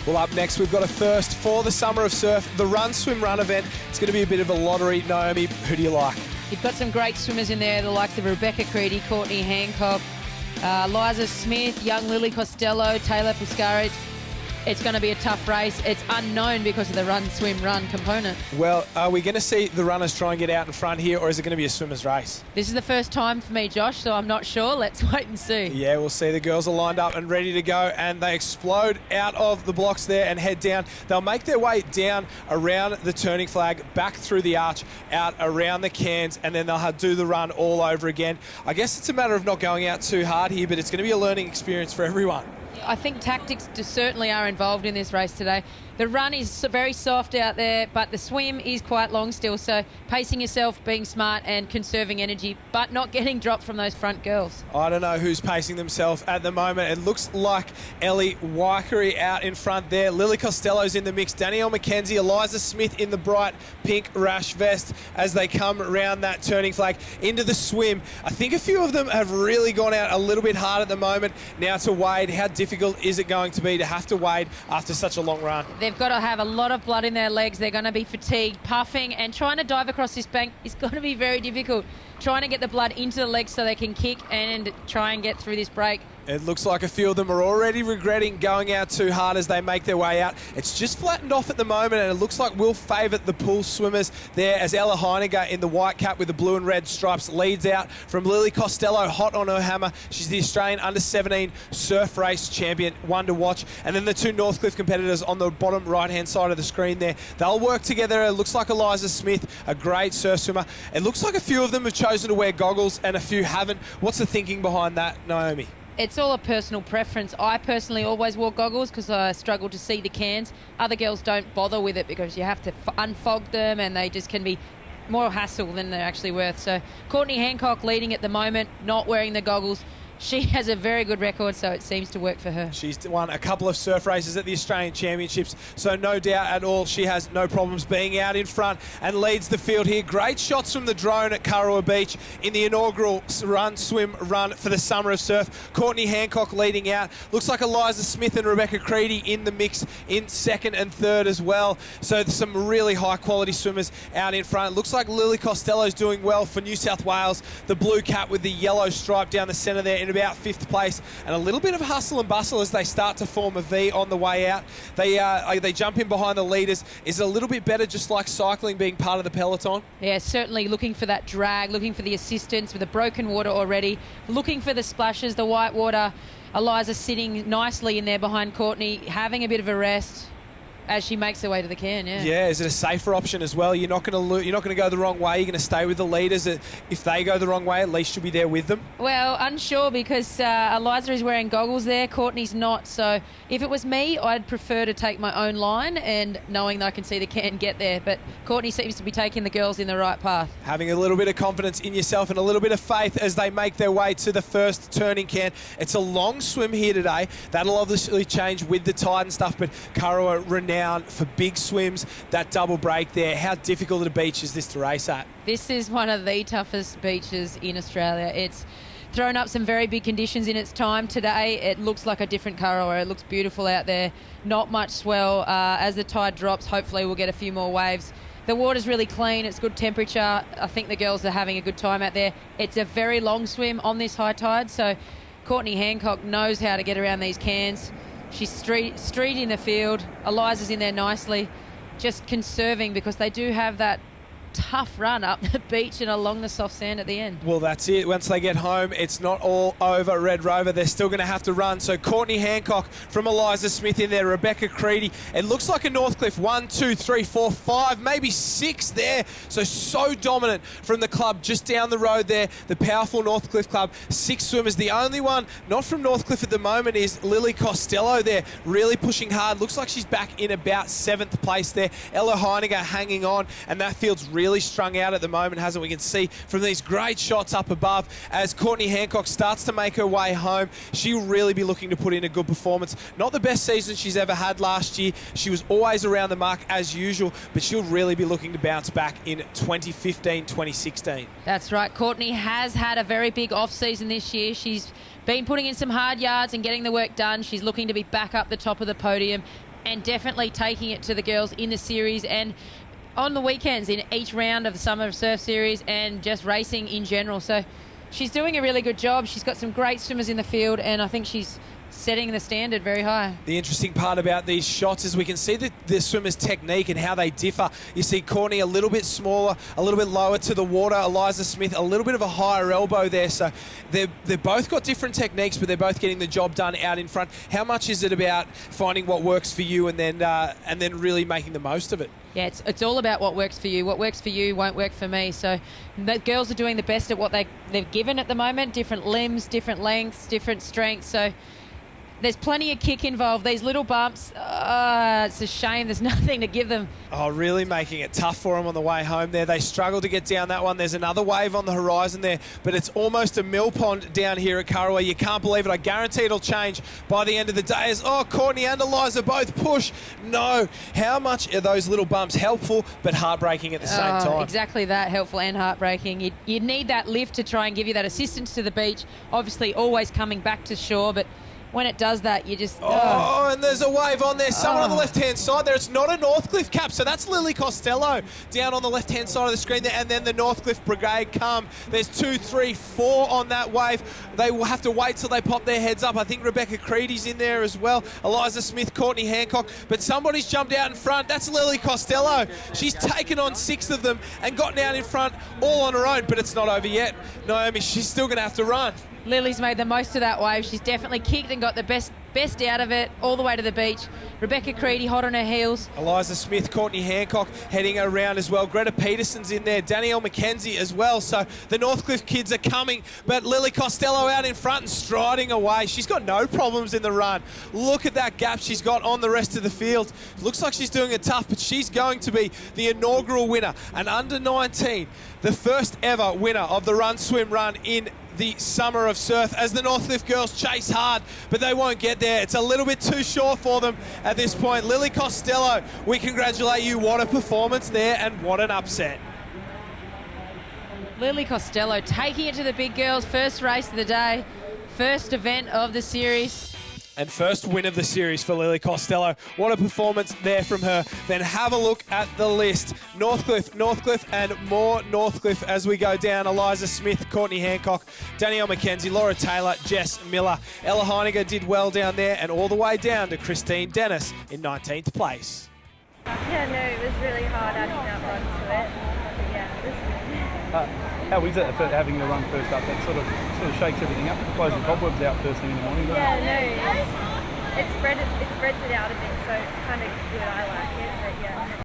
Well, up next, we've got a first for the Summer of Surf, the Run, Swim, Run event. It's going to be a bit of a lottery. Naomi, who do you like? You've got some great swimmers in there, the likes of Rebecca Creedy, Courtney Hancock, Liza Smith, young Lily Costello, Taylor Piscari. It's going to be a tough race. It's unknown because of the run, swim, run component. Well, are we going to see the runners try and get out in front here, or is it going to be a swimmer's race? This is the first time for me, Josh, so I'm not sure. Let's wait and see. Yeah, we'll see. The girls are lined up and ready to go, and they explode out of the blocks there and head down. They'll make their way down around the turning flag, back through the arch, out around the cans, and then they'll do the run all over again. I guess it's a matter of not going out too hard here, but it's going to be a learning experience for everyone. I think tactics certainly are involved in this race today. The run is very soft out there, but the swim is quite long still. So pacing yourself, being smart and conserving energy, but not getting dropped from those front girls. I don't know who's pacing themselves at the moment. It looks like Ellie Waikerie out in front there. Lily Costello's in the mix. Danielle McKenzie, Eliza Smith in the bright pink rash vest as they come around that turning flag into the swim. I think a few of them have really gone out a little bit hard at the moment. Now to wade, how difficult is it going to be to have to wade after such a long run? They've got to have a lot of blood in their legs. They're going to be fatigued, puffing, and trying to dive across this bank is going to be very difficult. Trying to get the blood into the legs so they can kick and try and get through this break. It looks like a few of them are already regretting going out too hard as they make their way out. It's just flattened off at the moment, and it looks like we'll favour the pool swimmers there as Ella Heiniger in the white cap with the blue and red stripes leads out from Lily Costello, hot on her hammer. She's the Australian under-17 surf race champion, one to watch. And then the two Northcliffe competitors on the bottom right-hand side of the screen there. They'll work together. It looks like Eliza Smith, a great surf swimmer. It looks like a few of them have chosen to wear goggles and a few haven't. What's the thinking behind that, Naomi? It's all a personal preference. I personally always wore goggles because I struggle to see the cans. Other girls don't bother with it because you have to unfog them and they just can be more hassle than they're actually worth. So Courtney Hancock leading at the moment, not wearing the goggles. She has a very good record, so it seems to work for her. She's won a couple of surf races at the Australian Championships, so no doubt at all she has no problems being out in front and leads the field here. Great shots from the drone at Kurrawa Beach in the inaugural run, swim, run for the Summer of Surf. Courtney Hancock leading out. Looks like Eliza Smith and Rebecca Creedy in the mix in second and third as well. So there's some really high-quality swimmers out in front. Looks like Lily Costello's doing well for New South Wales. The blue cap with the yellow stripe down the centre there in about fifth place, and a little bit of hustle and bustle as they start to form a V on the way out. They jump in behind the leaders. Is it a little bit better, just like cycling, being part of the peloton? Yeah, certainly looking for that drag, looking for the assistance with the broken water already, looking for the splashes, the white water. Eliza sitting nicely in there behind Courtney, having a bit of a rest as she makes her way to the can. Yeah, is it a safer option as well? You're not going to go the wrong way. You're going to stay with the leaders. If they go the wrong way, at least you'll be there with them. Well, unsure because Eliza is wearing goggles there, Courtney's not. So if it was me, I'd prefer to take my own line and knowing that I can see the can get there. But Courtney seems to be taking the girls in the right path. Having a little bit of confidence in yourself and a little bit of faith as they make their way to the first turning can. It's a long swim here today. That'll obviously change with the tide and stuff, but Kurrawa renowned for big swims. That double break there, how difficult a beach is this to race at? This is one of the toughest beaches in Australia. It's thrown up some very big conditions in its time. Today it looks like a different Kurrawa. It looks beautiful out there, not much swell. As the tide drops, hopefully we'll get a few more waves. The water's really clean, it's good temperature. I think the girls are having a good time out there. It's a very long swim on this high tide, so Courtney Hancock knows how to get around these cans. She's street in the field. Eliza's in there nicely, just conserving because they do have that tough run up the beach and along the soft sand at the end. Well, that's it. Once they get home, it's not all over Red Rover. They're still going to have to run. So Courtney Hancock from Eliza Smith in there, Rebecca Creedy. It looks like a Northcliffe 1, 2, 3, 4, 5, maybe 6 there. So dominant from the club just down the road there, the powerful Northcliffe club. 6 swimmers. The only one not from Northcliffe at the moment is Lily Costello there, really pushing hard. Looks like she's back in about 7th place there. Ella Heiniger hanging on, and that field's really strung out at the moment, hasn't we? Can see from these great shots up above as Courtney Hancock starts to make her way home. She'll really be looking to put in a good performance. Not the best season she's ever had last year. She was always around the mark as usual, but she'll really be looking to bounce back in 2015, 2016. That's right. Courtney has had a very big off-season this year. She's been putting in some hard yards and getting the work done. She's looking to be back up the top of the podium. and definitely taking it to the girls in the series and on the weekends in each round of the Summer of Surf Series and just racing in general. So she's doing a really good job. She's got some great swimmers in the field, and I think she's setting the standard very high. The interesting part about these shots is we can see the swimmers' technique and how they differ. You see Courtney a little bit smaller, a little bit lower to the water. Eliza Smith a little bit of a higher elbow there. So they've both got different techniques, but they're both getting the job done out in front. How much is it about finding what works for you and then really making the most of it? Yeah, it's all about what works for you. What works for you won't work for me. So the girls are doing the best at what they've given at the moment. Different limbs, different lengths, different strengths. So there's plenty of kick involved. These little bumps, it's a shame there's nothing to give them. Oh, really making it tough for them on the way home there. They struggle to get down that one. There's another wave on the horizon there, but it's almost a mill pond down here at Kurrawa. You can't believe it. I guarantee it'll change by the end of the day. As Courtney and Eliza both push. No. How much are those little bumps helpful but heartbreaking at the same time? Exactly that, helpful and heartbreaking. You need that lift to try and give you that assistance to the beach. Obviously always coming back to shore, but when it does that, you just... and there's a wave on there. Someone on the left-hand side there. It's not a Northcliffe cap, so that's Lily Costello down on the left-hand side of the screen there, and then the Northcliffe Brigade come. There's 2, 3, 4 on that wave. They will have to wait till they pop their heads up. I think Rebecca Creedy's in there as well. Eliza Smith, Courtney Hancock, but somebody's jumped out in front. That's Lily Costello. She's taken on 6 of them and gotten out in front all on her own, but it's not over yet. Naomi, she's still going to have to run. Lily's made the most of that wave. She's definitely kicked and got the best out of it all the way to the beach. Rebecca Creedy hot on her heels. Eliza Smith, Courtney Hancock heading around as well. Greta Peterson's in there. Danielle McKenzie as well. So the Northcliffe kids are coming, but Lily Costello out in front and striding away. She's got no problems in the run. Look at that gap she's got on the rest of the field. Looks like she's doing it tough, but she's going to be the inaugural winner. And under 19, the first ever winner of the Run Swim Run in the Summer of Surf, as the Northcliffe girls chase hard, but they won't get there. It's a little bit too short for them at this point. Lily Costello, we congratulate you. What a performance there, and what an upset. Lily Costello taking it to the big girls. First race of the day, first event of the series. And first win of the series for Lily Costello. What a performance there from her. Then have a look at the list. Northcliffe, and more Northcliffe as we go down. Eliza Smith, Courtney Hancock, Danielle McKenzie, Laura Taylor, Jess Miller. Ella Heiniger did well down there, and all the way down to Christine Dennis in 19th place. Yeah, no, it was really hard adding that run to it. But yeah, it was good. How is it having the run first up? That sort of shakes everything up, blows the cobwebs out first thing in the morning, doesn't it? Yeah, no, it spreads it out a bit, so it's kind of good, I like.